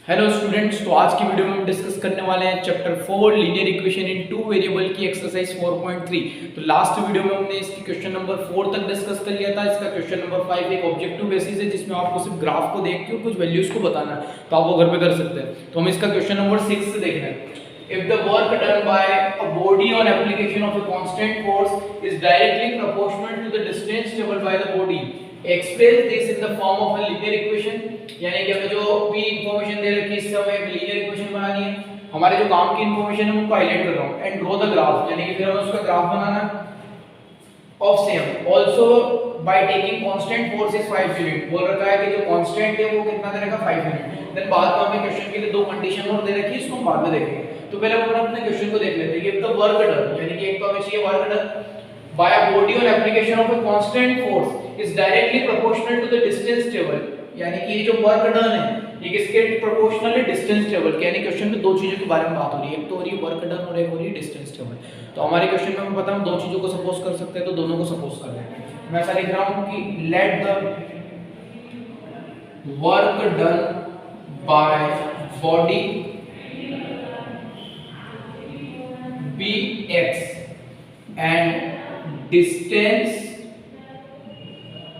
Hello students, तो आज की वीडियो में हम डिस्कस करने वाले हैं chapter 4 linear equation in two variable की एक्सरसाइज 4.3। तो लास्ट वीडियो में हमने इसकी क्वेश्चन नंबर 4 तक डिस्कस कर लिया था। इसका क्वेश्चन नंबर 5 एक ऑब्जेक्टिव बेसिस है जिसमें आपको सिर्फ ग्राफ को देख के कुछ वैल्यूज को बताना है, तो आप वो घर पे कर सकते हैं। तो हम इसका क्वेश्चन नंबर 6 से देख रहे हैं। If the work done by a body on application of a constant force is directly proportional to the distance traveled by the body, express this in the form of a linear equation। यानी कि हमें जो भी information दे रखी है इससे हमें एक लीनियर इक्वेशन बनानी है। हमारे जो काम की इंफॉर्मेशन है उनको हाईलाइट कर रहा हूं एंड ड्रॉ द ग्राफ, यानी कि फिर हमें उसका ग्राफ बनाना है of same also by taking constant force is 5 unit. बोल रखा है कि जो कांस्टेंट है वो कितना दे रखा 5 यूनिट। देन बाद में हमें क्वेश्चन के लिए दो कंडीशन और दे रखी है, इसको हम बाद में देखेंगे। तो पहले हम अपने क्वेश्चन को देख लेते हैं। इफ द वर्क डन, यानी कि एक तो हमें चाहिए work done by a body on application of a constant force is directly proportional to the distance traveled, यानी कि ये जो वर्क डन है ये किसके प्रोपोर्शनल है, डिस्टेंस ट्रेवल के। यानी क्वेश्चन में दो चीजों के बारे में बात हो रही है, एक तो हो रही है वर्क डन और एक हो रही है डिस्टेंस ट्रेवल। तो हमारे क्वेश्चन में हमें पता है हम दो चीजों को सपोज कर सकते हैं, तो दोनों को सपोज कर लेते हैं। मैं ऐसा लिख रहा हूं कि let the work done by body be x and distance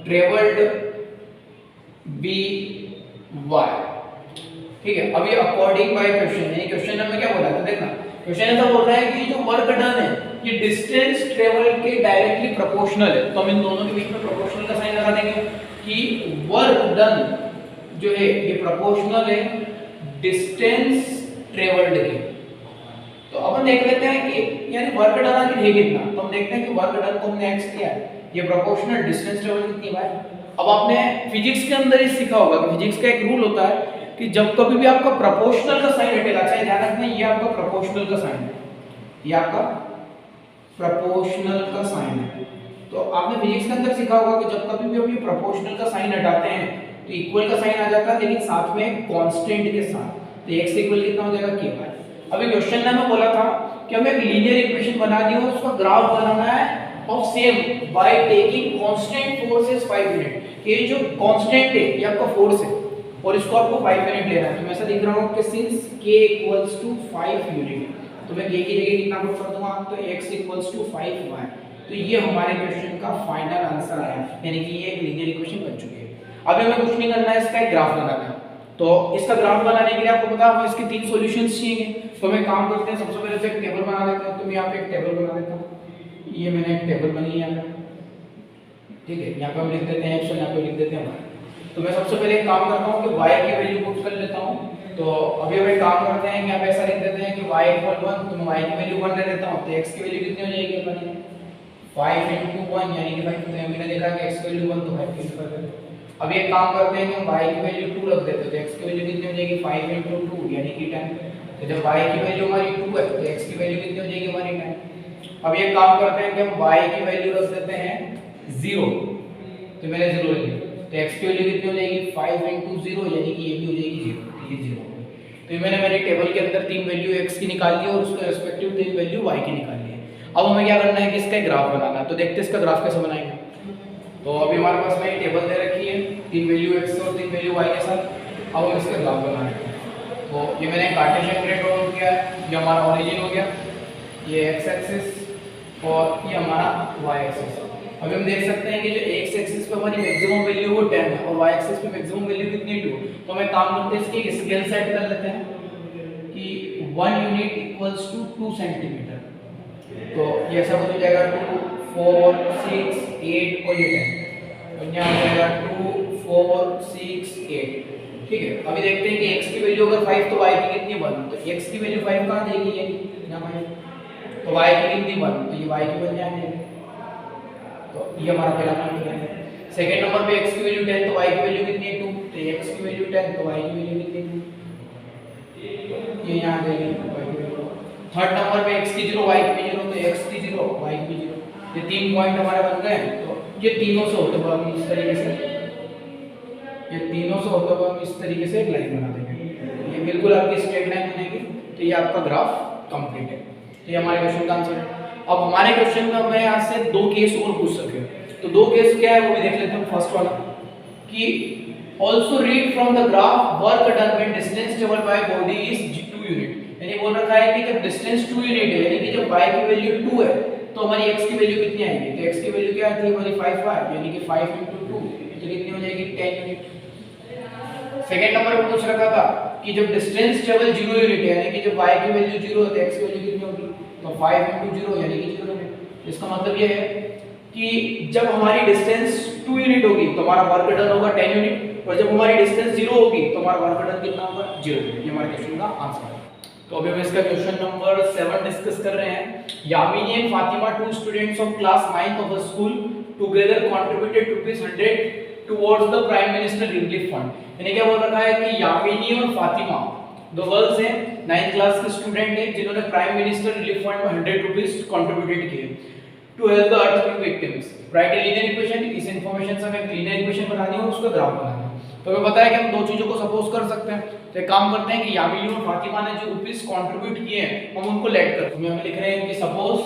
traveled be y। ठीक है, अब ये अकॉर्डिंग बाय क्वेश्चन है। क्वेश्चन में क्या बोला था, देखना क्वेश्चन ऐसा बोल रहा है कि जो वर्क डन है ये डिस्टेंस ट्रेवल के डायरेक्टली प्रोपोर्शनल है। तो हम इन दोनों के बीच में प्रोपोर्शनल का साइन लगा देंगे कि वर्क डन जो है ये प्रोपोर्शनल है डिस्टेंस ट्रेवल्ड के। तो अब हम देख लेते हैं कि यानी वर्क डन आखिर है कितना। तो हम देखते हैं कि वर्क डन को हमने x किया है, ये प्रोपोर्शनल डिस्टेंस ट्रेवल कितनी बार। अब आपने फिजिक्स के अंदर ही सीखा होगा कि फिजिक्स का एक रूल होता है कि जब कभी भी आपका प्रोपोर्शनल का साइन हटेगा, चाहे ध्यान रखना ये आपका प्रोपोर्शनल का साइन है, ये आपका प्रोपोर्शनल का साइन है। तो आपने फिजिक्स के अंदर सीखा होगा कि जब कभी भी हम ये प्रोपोर्शनल का साइन हटाते हैं तो इक्वल का साइन आ जाता है, लेकिन साथ में कांस्टेंट के साथ। तो x इक्वल कितना हो जाएगा k बार। अभी क्वेश्चन में मैं बोला था कि हमें एक लीनियर इक्वेशन बनानी है, उसका ग्राफ बनाना है of same by taking constant force is 5 unit. ये जो कांस्टेंट है ये आपका फोर्स है और इसको आपको 5 यूनिट लेना है। तो मैं ऐसा लिख रहा हूं कि since k equals to 5 unit, तो मैं k की जगह कितना पुट कर दूंगा, तो x इक्वल्स टू 5y। तो ये हमारे क्वेश्चन का फाइनल आंसर आया, यानी कि ये एक लीनियर इक्वेशन बन चुकी है। अब हमें कुछ नहीं करना है, इसका एक ग्राफ बनाना है। तो इसका ग्राफ बनाने के लिए आपको पता है हमें इसके तीन सॉल्यूशंस चाहिए। तो हम एक काम करते हैं, सबसे पहले एक टेबल बना लेते हैं। तो मैं यहाँ पे एक टेबल बना देता हूँ, ये मैंने एक टेबल बनी है, ठीक है। यहाँ पे हम लिख देते हैं x, यहाँ पे लिख देते हैं y। तो मैं सबसे पहले एक काम करता हूँ कि y की वैल्यू पुट कर लेता हूँ। तो अभी हम एक काम करते हैं कि यहाँ पे ऐसा लिख देते हैं कि y इक्वल 1, तो मैं y की वैल्यू 1 ले लेता हूँ। तो x की वैल्यू कितनी हो जाएगी अपनी 5 into 1, यानी कि भाई तो हमने देखा कि x की वैल्यू 1, तो 5 की वैल्यू। अब एक काम करते हैं कि हम y की वैल्यू 2 रख देते हैं। तो x की वैल्यू कितनी हो जाएगी 5 into 2, यानी कि 10। तो जब y की वैल्यू हमारी 2 है तो x की वैल्यू कितनी हो जाएगी हमारी 10। अब ये काम करते हैं कि हम y की वैल्यू रख देते हैं 0, तो मैंने 0 ले लिया। तो x की वैल्यू कितनी हो जाएगी 5 into 0, यानी कि ये भी हो जाएगी 0, तो ये 0 हो गई। तो ये मैंने मेरे टेबल के अंदर तीन वैल्यू x की निकाल ली और उसके रिस्पेक्टिव तीन वैल्यू y की निकाल ली है। अब हमें क्या करना है कि इसका ग्राफ बनाना है। तो देखते हैं इसका ग्राफ कैसे बनाएंगे। तो अभी हमारे पास में टेबल दे रखी है, तीन वैल्यू x और तीन वैल्यू y के साथ। अब हम इसका ग्राफ बनाना है। तो ये मैंने कार्टेशियन ग्रिड ड्रॉ किया है, ये हमारा ओरिजिन हो गया, ये x एक्सिस और ये हमारा y एक्सिस। अभी हम देख सकते हैं कि जो x एक्सिस पे हमारी मैक्सिमम वैल्यू वो 10 है और y एक्सिस पे मैक्सिमम वैल्यू कितनी है 2। तो हम एक काम करते हैं, इसकी एक स्केल सेट कर लेते हैं कि 1 यूनिट इक्वल्स टू 2 सेंटीमीटर। तो ये ऐसा हो जाएगा 2, 4, 6, 8 और ये 10। तो यहाँ हो जाएगा 2, 4, 6, 8। ठीक है, अभी देखते हैं कि x की वैल्यू अगर 5 तो y की कितनी 1। तो x की वैल्यू 5 कहाँ देगी, ये यहाँ 5, तो y की कितनी 1, तो ये y की बन जाएगी। तो ये हमारा पहला पॉइंट है। सेकंड नंबर पे x की वैल्यू 10, तो y की वैल्यू कितनी है 2। तो x की वैल्यू 10, तो y की वैल्यू कितनी है 2, ये यहाँ आ जाएगी y की वैल्यू। थर्ड नंबर पे x की 0, y की 0, तो x की 0, y की 0। ये तीन पॉइंट हमारे बन गए। तो ये तीनों से होते हुए हम इस तरीके से, ये तीनों से होते हुए हम इस तरीके से एक लाइन बना देंगे। ये बिल्कुल आपकी स्ट्रेट लाइन बनेगी। तो ये आपका ग्राफ कंप्लीट है। तो ये हमारे क्वेश्चन का आंसर है। अब हमारे क्वेश्चन में हमें यहाँ से दो केस और पूछ सके। तो दो केस क्या है वो भी देख लेते हैं। फर्स्ट वाला कि also read from the graph work done when distance travelled by body is 2 unit. यानी बोल रखा है कि जब डिस्टेंस 2 यूनिट है, यानी कि जब y की वैल्यू 2 है तो हमारी x की वैल्यू कितनी आएगी? तो x की वैल्यू क्या आती है हमारी 5 यानी कि 5 * 2 तो कितनी हो जाएगी? 10 यूनिट। सेकंड नंबर पे पूछ रखा था कि जब डिस्टेंस ट्रेवल 0 यूनिट है, यानी कि जब y की वैल्यू 0 है तो x की वैल्यू कितनी होगी? तो 5 * 0 यानी कि 0 यूनिट। इसका मतलब ये है कि जब हमारी डिस्टेंस 2 यूनिट होगी तो हमारा वर्क डन होगा 10 यूनिट, और जब हमारी डिस्टेंस 0 होगी तो हमारा वर्क डन कितना होगा? 0 यूनिट। ये हमारे क्वेश्चन का आंसर है। तो अभी हम इसका क्वेश्चन नंबर 7 डिस्कस कर रहे हैं। Yamini and Fatima, 2 students of class 9th of a school, together contributed ₹100 towards the Prime Minister Relief Fund। यानी क्या बोल रखा है कि यामिनी और फातिमा दो गर्ल्स हैं, 9th क्लास के स्टूडेंट हैं, जिन्होंने प्राइम मिनिस्टर रिलीफ फंड में ₹100 कंट्रीब्यूटेड किए to help the earthquake victims. Write a linear equation. इस इंफॉर्मेशन से हमें लीनियर इक्वेशन बनानी है और उसका ग्राफ बनाना है। तो हमें पता है कि हम दो चीजों को सपोज कर सकते हैं। तो एक काम करते हैं कि यामिनी और फातिमा ने जो रुपीस कंट्रीब्यूट किए हैं हम उनको लेट करते हैं। हम लिख रहे हैं कि suppose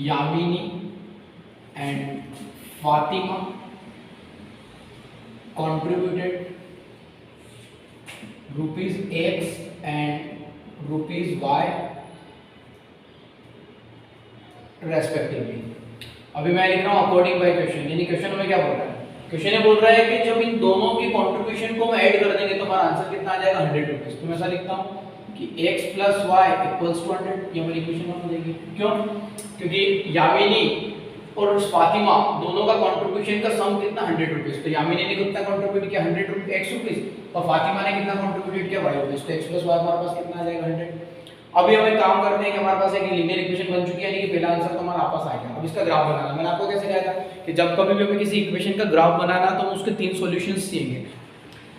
Yamini and Fatima contributed ₹X and ₹Y respectively. अभी मैं लिख रहा हूं अकॉर्डिंग बाय क्वेश्चन। यानी क्वेश्चन में क्या बोल रहा है? क्वेश्चन ये बोल रहा है कि जब इन दोनों की कंट्रीब्यूशन को हम ऐड कर देंगे तो हमारा आंसर कितना आ जाएगा? ₹100। तो मैं ऐसा लिखता हूं कि x + y = 100। ये हमारी इक्वेशन बन जाएगी। क्यों? क्योंकि यामिनी और फातिमा दोनों का कंट्रीब्यूशन का सम कितना? ₹100। तो यामिनी ने कितना कंट्रीब्यूट किया? ₹100 और फातिमा ने कितना कंट्रीब्यूट किया? ₹Y। तो x + y हमारे पास कितना आ जाएगा? 100। अभी हम एक काम करते हैं कि हमारे पास एक लीनियर इक्वेशन बन चुकी है, यानी कि पहला आंसर तो हमारा आपस आ गया। अब इसका ग्राफ बनाना। मैंने आपको कैसे कहा था कि जब कभी भी हमें किसी इक्वेशन का ग्राफ बनाना तो उसके 3 सॉल्यूशंस चाहिए।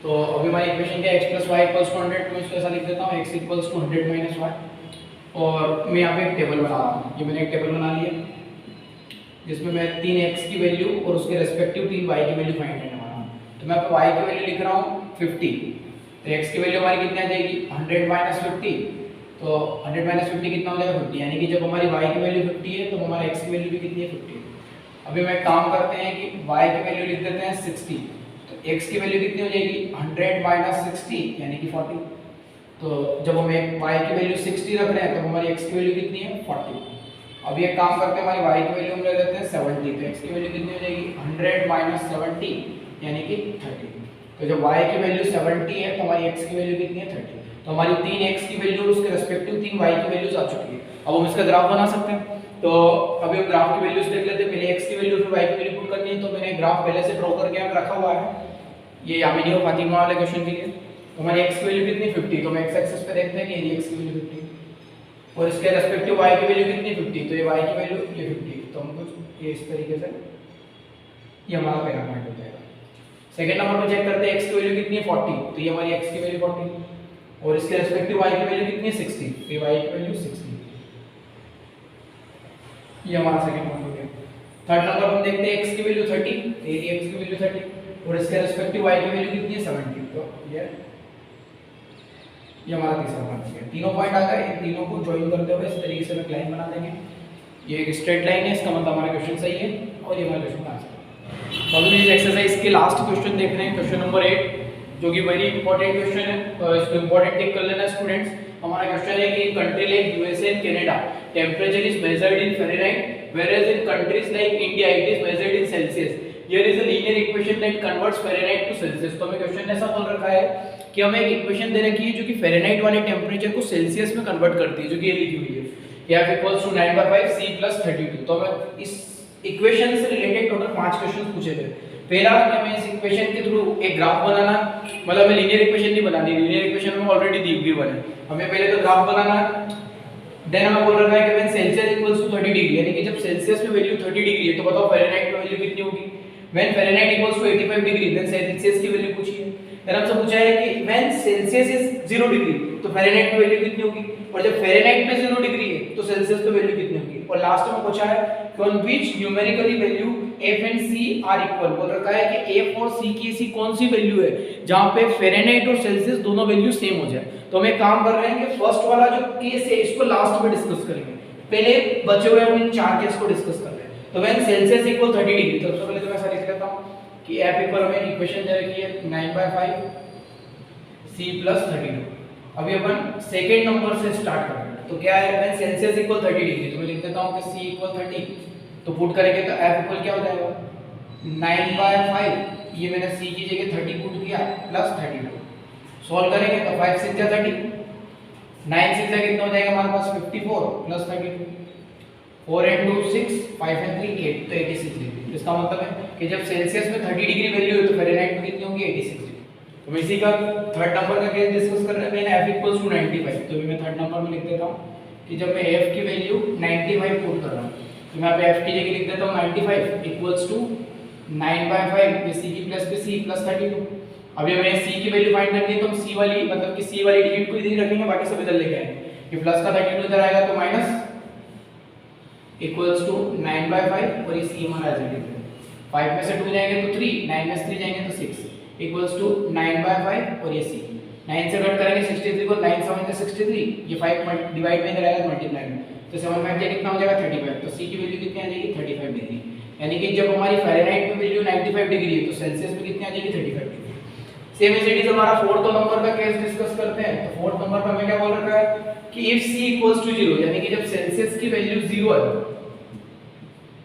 तो अभी हमारी इक्वेशन क्या है? x + y = 100। मैं इसको ऐसा लिख देता हूं x = 100 - y। और मैं यहां पे एक टेबल बना रहा हूं। ये मैंने एक टेबल बना लिया जिसमें मैं 3x की वैल्यू और उसके रेस्पेक्टिव 3y की वैल्यू फाइंड करने वाला हूं। तो मैं यहाँ y की वैल्यू लिख रहा हूं 50। तो x की वैल्यू हमारी कितनी आ जाएगी? 100 - 50। तो 100 - 50 कितना हो जाएगा? 50। यानी कि जब हमारी y की वैल्यू 50 है तो हमारे x की वैल्यू भी कितनी है? 50। अभी मैं काम करते हैं कि y की वैल्यू लिख देते हैं 60। तो x की वैल्यू कितनी हो जाएगी? 100 - 60 यानी कि 40। तो जब हम y की वैल्यू 60 रख रहे हैं तो हमारी x की वैल्यू कितनी है? 40। अब ये काम करते हैं, हमारी y की वैल्यू हम ले लेते हैं 70। तो x की वैल्यू कितनी हो जाएगी? 100 - 70 यानी कि 30। तो जब y की वैल्यू 70 है तो हमारी x की वैल्यू कितनी है? 30। तो हमारी 3x की वैल्यू और उसके रेस्पेक्टिव 3y की वैल्यूज आ चुकी है। अब हम इसका ग्राफ बना सकते हैं। तो अभी हम ग्राफ की वैल्यूज देख लेते हैं। पहले x की वैल्यू फिर y की वैल्यू पुट करनी है। तो मैंने ग्राफ पहले से ड्रॉ करके यहाँ रखा हुआ है, ये यामिनी और फातिमा वाले क्वेश्चन के लिए। तो हमारी x की वैल्यू कितनी? 50। तो हम x एक्सिस पे देखते हैं कि ये x की वैल्यू 50 और इसके रेस्पेक्टिव y की वैल्यू कितनी? 50। तो ये y की वैल्यू ये 50। तो हम कुछ ये इस तरीके से ये हमारा पहला पॉइंट हो जाएगा। सेकंड नंबर पे चेक करते हैं x की वैल्यू कितनी है? 40। तो ये हमारी x की वैल्यू 40 और इसके रेस्पेक्टिव y की वैल्यू कितनी है? 60। तो ये y की वैल्यू 60। ये हमारा सेकंड पॉइंट हो गया। थर्ड नंबर हम देखते हैं x की वैल्यू 30। तो ये x की वैल्यू 30 और इसके रेस्पेक्टिव y की वैल्यू कितनी है? 70। तो ये हमारा तीसरा पॉइंट हो गया। तीनों पॉइंट आ गए। इन तीनों को ज्वाइन करते हुए इस तरीके से हम एक लाइन बना देंगे। ये एक स्ट्रेट लाइन है, इसका मतलब हमारा क्वेश्चन सही है और ये हमारा क्वेश्चन का आंसर है। तो अभी इस एक्सरसाइज के लास्ट क्वेश्चन देख रहे हैं, क्वेश्चन नंबर 8, जो कि वेरी इंपॉर्टेंट क्वेश्चन है। इसको इंपॉर्टेंट टिक कर लेना स्टूडेंट्स। हमारा क्वेश्चन है कि country like USA and Canada temperature is measured in Fahrenheit whereas in countries like India it is measured in Celsius. Here is a linear equation that converts Fahrenheit to Celsius. तो हमें question ऐसा बोल रखा है कि हमें एक equation दे रखी है जो कि फ़ारेनहाइट वाले टेंपरेचर को सेल्सियस में कन्वर्ट करती है, जो कि ये लिखी हुई है F = 9/5 C + 32। तो हमें इस इक्वेशन से रिलेटेड टोटल 5 क्वेश्चन पूछे थे। पहला कि हमें इस इक्वेशन के थ्रू एक ग्राफ बनाना, मतलब हमें लीनियर इक्वेशन नहीं बनानी, लीनियर इक्वेशन में ऑलरेडी दी गिवन है, हमें पहले तो ग्राफ बनाना है। देन हमें बोल रखा है कि when Celsius equals to 30 degree, यानी कि जब सेल्सियस में वैल्यू 30 डिग्री है तो बताओ फ़ारेनहाइट में वैल्यू कितनी होगी। When Fahrenheit equals to 85 degree then Celsius की वैल्यू पूछी है। देन हमसे पूछा है कि व्हेन सेल्सियस इज 0 डिग्री तो फ़ारेनहाइट में वैल्यू कितनी होगी, और जब फ़ारेनहाइट में 0 डिग्री है तो सेल्सियस पे वैल्यू कितनी होगी। और लास्ट में पूछा है कि on which numerically value f and c are equal, बोल रखा है कि f और c की ऐसी कौन सी वैल्यू है जहां पे फ़ारेनहाइट और सेल्सियस दोनों वैल्यू सेम हो जाए। तो हम एक काम कर रहे हैं कि फर्स्ट वाला जो केस है इसको लास्ट में डिस्कस करेंगे, पहले बचे हुए हम इन 4 केस को डिस्कस कर रहे हैं। तो व्हेन सेल्सियस इक्वल 30 डिग्री, तो सबसे पहले तो मैं ऐसा लिख लेता हूं कि F इक्वल हमें इक्वेशन दे रखी है 9/5 C प्लस 32। अभी अपन सेकंड नंबर से स्टार्ट करेंगे। तो क्या है, व्हेन सेल्सियस इक्वल 30 डिग्री, तो मैं लिख देता हूं कि C इक्वल 30, तो पुट करेंगे तो F इक्वल क्या हो जाएगा 9/5, ये मैंने C की जगह 30 पुट किया प्लस 32। सॉल्व करेंगे तो 5 6 जा 30, 9 6 जा कितना हो जाएगा हमारे पास 54 प्लस 32, 4 and 2 6, 5 and 3 8, तो 86 डिग्री। इसका मतलब है कि जब सेल्सियस में 30 डिग्री वैल्यू है तो फ़ारेनहाइट में कितनी होगी 86 डिग्री। तो मैं इसी का थर्ड नंबर का केस डिस्कस कर रहे हैं, F इक्वल्स टू 95। तो मैं थर्ड नंबर में लिख देता हूं कि जब मैं F की वैल्यू 95 पुट कर रहा हूं, तो मैं यहां पे F की जगह लिख देता हूं 95 इक्वल्स टू 9/5 ये C की प्लस पे C प्लस 32। अभी हमें C की वैल्यू फाइंड करनी है, तो हम C वाली मतलब कि C वाली डिजिट को इधर ही रखेंगे, बाकी सब इधर लेके आएंगे। ये प्लस का 32 इधर आएगा तो माइनस इक्वल्स टू 9/5 और ये C हमारा है 5 में से 2 जाएंगे तो 3, 9 में से 3 जाएंगे तो 6 इक्वल्स टू 9/5 और ये C 9 से कट करेंगे 63 को, 9 7 से 63, ये 5 डिवाइड में इधर आएगा मल्टीप्लाई में, तो 7 5 जा कितना हो जाएगा 35। तो C की वैल्यू कितनी आ जाएगी 35 डिग्री। यानी कि जब हमारी फ़ारेनहाइट में वैल्यू 95 डिग्री है तो सेल्सियस में कितनी आ जाएगी 35 डिग्री। सेम एज इट इज हमारा फोर्थ नंबर का केस डिस्कस करते हैं। तो फोर्थ नंबर पर हमें क्या बोल रखा है कि इफ C इक्वल्स टू 0, यानी कि जब सेल्सियस की वैल्यू 0 है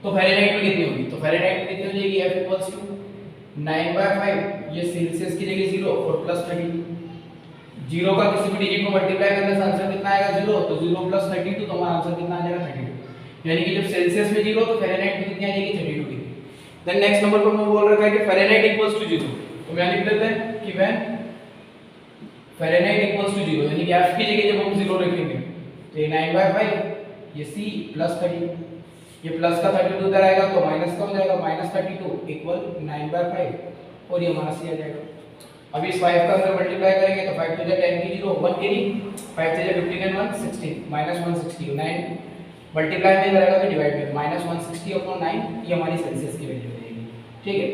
तो फ़ारेनहाइट में कितनी होगी, तो फ़ारेनहाइट में कितनी हो जाएगी F इक्वल्स टू 9/5 ये सेल्सियस की जगह 0 और प्लस 30, 0 का किसी भी डिजिट को मल्टीप्लाई करने से आंसर कितना आएगा 0, तो 0 प्लस 32 तो हमारा आंसर कितना आ जाएगा 32। यानी कि जब सेल्सियस में 0 तो फ़ारेनहाइट में कितनी आ जाएगी 32 डिग्री। देन नेक्स्ट नंबर पर मैं बोल रखा है कि फ़ारेनहाइट इक्वल्स टू 0, तो मैं लिख देते हैं कि व्हेन फ़ारेनहाइट इक्वल्स टू 0, यानी कि F की जगह जब हम 0 रखेंगे तो ये 9/5 ये C प्लस 32, ये प्लस का 32 इधर आएगा तो माइनस का हो जाएगा -32 इक्वल 9/5 और ये हमारा C आ जाएगा। अब इस 5 का अगर मल्टीप्लाई करेंगे तो 5 to the 10 की 0 1 के 5 से 15 and 1 16 -160 9 मल्टीप्लाई में रहेगा तो डिवाइड में -160 अपॉन 9 ये हमारी सेल्सियस की वैल्यू हो जाएगी। ठीक है,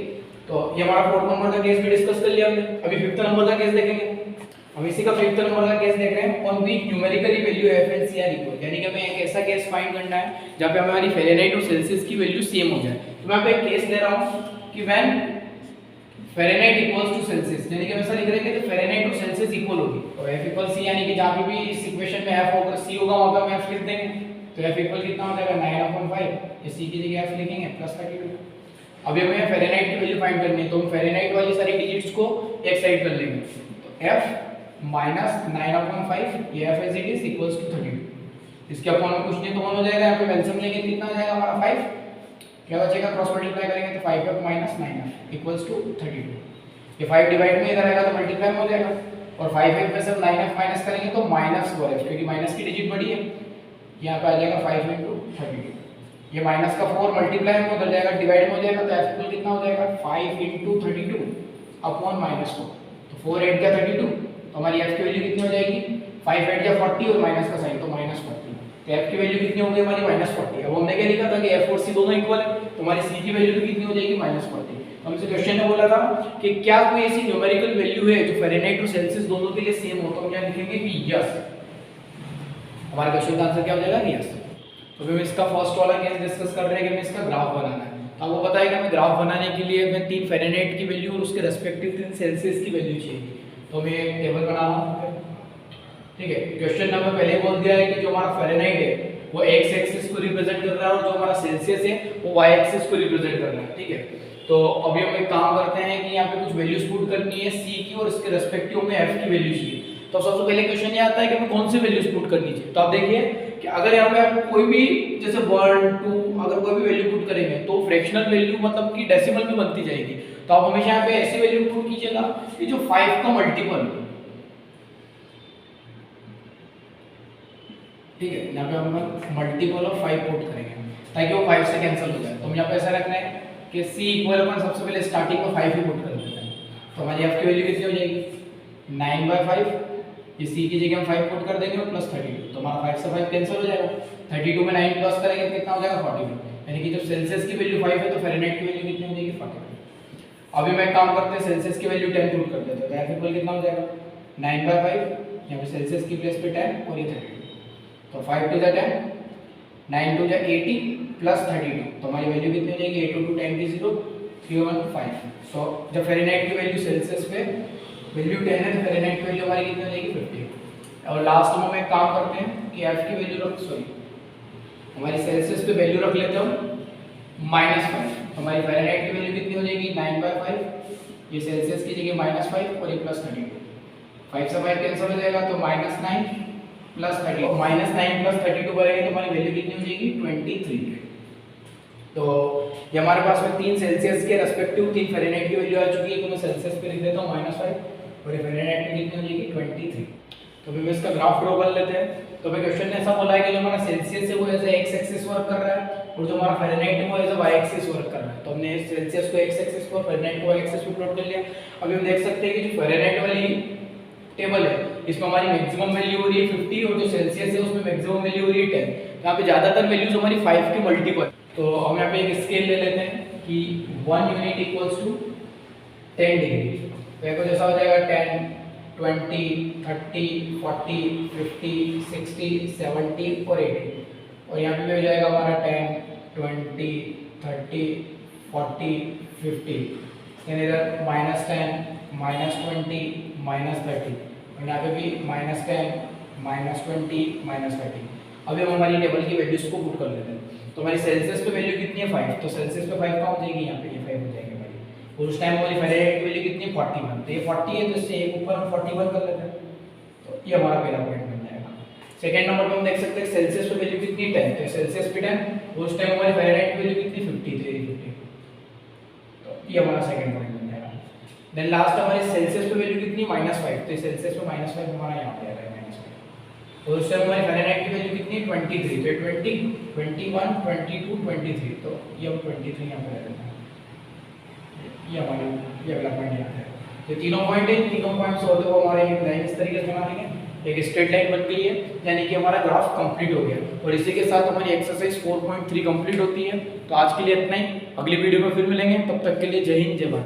तो ये हमारा फोर्थ नंबर का केस भी डिस्कस कर लिया हमने। अभी फिफ्थ नंबर का केस देखेंगे। हम इसी का फिफ्थ नंबर का केस देख रहे हैं on which numerically value F and C are equal, यानी कि हमें एक ऐसा केस फाइंड करना है जहां पे हमारी फ़ारेनहाइट और सेल्सियस की वैल्यू सेम हो जाए। तो मैं यहाँ पे एक केस ले रहा हूं कि when Fahrenheit equals to Celsius, यानी कि हम ऐसा लिख रहे हैं कि फ़ारेनहाइट और सेल्सियस इक्वल होगी, तो F इक्वल C, यानी कि जहां पे भी इस इक्वेशन में F होगा C होगा वहां पे हम F लिख देंगे। तो F इक्वल कितना हो जाएगा 9/5, ये C की जगह F लिखेंगे प्लस 32। अभी हमें फ़ारेनहाइट की वैल्यू फाइंड करनी है, तो हम फ़ारेनहाइट वाली सारी डिजिट्स को एक साइड कर लेंगे। तो F माइनस 9/5 ये F as it is equals to 32। इसके अपॉन में कुछ नहीं तो 1 हो जाएगा, यहाँ पे एलसीएम लेंगे कितना आ जाएगा हमारा 5, क्या बचेगा क्रॉस मल्टीप्लाई करेंगे तो 5f minus 9f equals to 32। ये 5 डिवाइड में इधर आएगा तो मल्टीप्लाई में हो जाएगा, और 5f में से 9f माइनस करेंगे तो -4f, क्योंकि माइनस की डिजिट बड़ी है, यहाँ पे आ जाएगा 5 into 32। ये माइनस का 4 मल्टीप्लाई में उधर जाएगा डिवाइड में हो जाएगा, तो f इक्वल कितना हो जाएगा 5 into 32 अपॉन -4, तो 4 8 का 32, तो हमारी f की वैल्यू कितनी हो जाएगी 5 8 का 40 और माइनस का साइन तो -40, तो f की वैल्यू कितनी हो गई हमारी -40। अब हमने क्या लिखा था कि f और c दोनों इक्वल है, तो हमारी c की वैल्यू कितनी हो जाएगी -40। हमसे क्वेश्चन में बोला था कि क्या कोई ऐसी न्यूमेरिकल वैल्यू है जो फ़ारेनहाइट और सेल्सियस दोनों के लिए सेम हो, तो हम क्या लिखेंगे कि यस। हमारे क्वेश्चन का आंसर क्या हो जाएगा यस। तो हम इसका फर्स्ट वाला केस डिस्कस कर रहे हैं कि हमें इसका ग्राफ बनाना है। तो आपको पता है कि हमें ग्राफ बनाने के लिए हमें 3 फ़ारेनहाइट की वैल्यू और उसके रेस्पेक्टिव 3 सेल्सियस की वैल्यू चाहिए। तो मैं एक टेबल बना रहा हूं, ठीक है। क्वेश्चन नंबर पहले बोल दिया है कि जो हमारा फ़ारेनहाइट है वो x एक्सिस को रिप्रेजेंट कर रहा है और जो हमारा सेल्सियस है वो y एक्सिस को रिप्रेजेंट कर रहा है, ठीक है। तो अभी हम एक काम करते हैं कि यहाँ पे कुछ वैल्यूज पुट करनी है c की और इसके रेस्पेक्टिव में f की वैल्यू चाहिए। तो सबसे पहले क्वेश्चन ये आता है कि हमें कौन सी वैल्यूज पुट करनी चाहिए। तो आप देखिए कि अगर यहाँ पे आप कोई भी जैसे 1 2 अगर कोई भी वैल्यू पुट करेंगे तो फ्रैक्शनल वैल्यू मतलब कि डेसिमल में बनती जाएगी। तो आप हमेशा यहाँ पे ऐसी वैल्यू पुट कीजिएगा कि जो 5 का मल्टीपल, ठीक है। यहाँ पे हम मल्टीपल ऑफ 5 पुट करेंगे ताकि वो 5 से कैंसिल हो जाए। तो हम यहाँ पे ऐसा रखना है कि c इक्वल अपन सबसे पहले स्टार्टिंग में 5 ही पुट कर देते हैं, तो हमारी f की वैल्यू कितनी हो जाएगी 9/5, ये c की जगह हम 5 पुट कर देंगे और प्लस 32, तो हमारा 5 से 5 कैंसिल हो जाएगा। 32 में 9 प्लस करेंगे तो कितना हो जाएगा 42, यानी कि जब सेल्सियस की वैल्यू 5 है तो फ़ारेनहाइट की वैल्यू कितनी हो जाएगी 42। अभी मैं काम करते हैं सेल्सियस की वैल्यू 10 पुट कर देते हैं, तो f इक्वल कितना हो जाएगा 9/5, यहाँ पे सेल्सियस की प्लेस पे 10 और ये 32, तो 5 to the 10, 9 to the 80 plus 32, तो हमारी वैल्यू कितनी हो जाएगी 8 into 10 की 0 315। सो जब फ़ारेनहाइट की वैल्यू सेल्सियस पे वैल्यू 10 है तो फ़ारेनहाइट की वैल्यू हमारी कितनी हो जाएगी 50। और लास्ट में हम एक काम करते हैं कि एफ की वैल्यू रख हमारी सेल्सियस पे वैल्यू रख लेते हैं -5। हमारी फ़ारेनहाइट की वैल्यू कितनी हो जाएगी 9/5, ये सेल्सियस की जगह -5 और ये प्लस 32, 5 से 5 कैंसिल हो जाएगा तो -9 प्लस 30, -9 प्लस 32 करेंगे तो हमारी वैल्यू कितनी हो जाएगी 23। तो ये हमारे पास में 3 सेल्सियस के रेस्पेक्टिव 3 फ़ारेनहाइट की वैल्यू आ चुकी है, तो मैं सेल्सियस पे लिख देता हूँ -5 और ये फ़ारेनहाइट में कितनी हो जाएगी 23। तो अभी इसका ग्राफ ड्रॉ कर लेते हैं। तो हमें क्वेश्चन ने ऐसा बोला है कि जो हमारा सेल्सियस है वो एज एक्स एक्सिस वर्क कर रहा है और जो हमारा फ़ारेनहाइट है वो एज वाई एक्सिस वर्क कर रहा है। तो हमने सेल्सियस को एक्स एक्सिस पर फ़ारेनहाइट को वाई एक्सिस पर प्लॉट कर लिया। अभी हम देख सकते हैं कि जो फ़ारेनहाइट वाली टेबल है इसमें हमारी मैक्सिमम वैल्यू हो रही है 50 और जो सेल्सियस है उसमें मैक्सिमम वैल्यू हो रही है 10। यहाँ पे ज़्यादातर वैल्यूज हमारी 5 के मल्टीपल। तो हम यहाँ पे एक स्केल ले लेते हैं कि 1 यूनिट इक्वल्स टू 10 डिग्री। तो ये जैसा हो जाएगा 10, 20, 30, 40, 50, 60, 70 और 80। और यहाँ पे भी हो जाएगा हमारा 10, 20, 30, 40, 50। इधर -10, -20, -30 और यहाँ पे भी -10, -20, -30। अभी हम हमारी टेबल की वैल्यूज को पुट कर लेते हैं। तो हमारी सेल्सियस पे वैल्यू कितनी है 5, तो सेल्सियस पे 5 कहाँ हो जाएगी यहाँ पे ये 5 हो जाएगी हमारी। और उस टाइम हमारी फ़ारेनहाइट की वैल्यू कितनी है 41, तो ये 40 है तो इससे एक ऊपर हम 41 कर लेते हैं। तो ये हमारा पहला पॉइंट बन जाएगा। सेकंड नंबर पे हम देख सकते हैं सेल्सियस पे वैल्यू कितनी 10, तो सेल्सियस पे 10 उस टाइम हमारी फ़ारेनहाइट की वैल्यू कितनी 50। तो ये हमारा सेकंड पॉइंट बन जाएगा। देन लास्ट हमारी सेल्सियस पे वैल्यू कितनी -5, तो सेल्सियस पे -5 हमारा यहाँ पे आ रहा है -5। और उस टाइम हमारी फ़ारेनहाइट की वैल्यू कितनी 23, तो 20, 21, 22, 23, तो ये हम 23 यहाँ पे रख देते हैं। ये हमारी ये अगला पॉइंट यहाँ है। ये तीनों पॉइंट है, तीनों पॉइंट्स होते हुए हमारे एक लाइन इस तरीके से बना देंगे, एक स्ट्रेट लाइन बन गई है, यानी कि हमारा ग्राफ कंप्लीट हो गया। और इसी के साथ हमारी एक्सरसाइज 4.3 कंप्लीट होती है। तो आज के लिए इतना ही, अगली वीडियो में फिर मिलेंगे, तब तक के लिए जय हिंद जय भारत।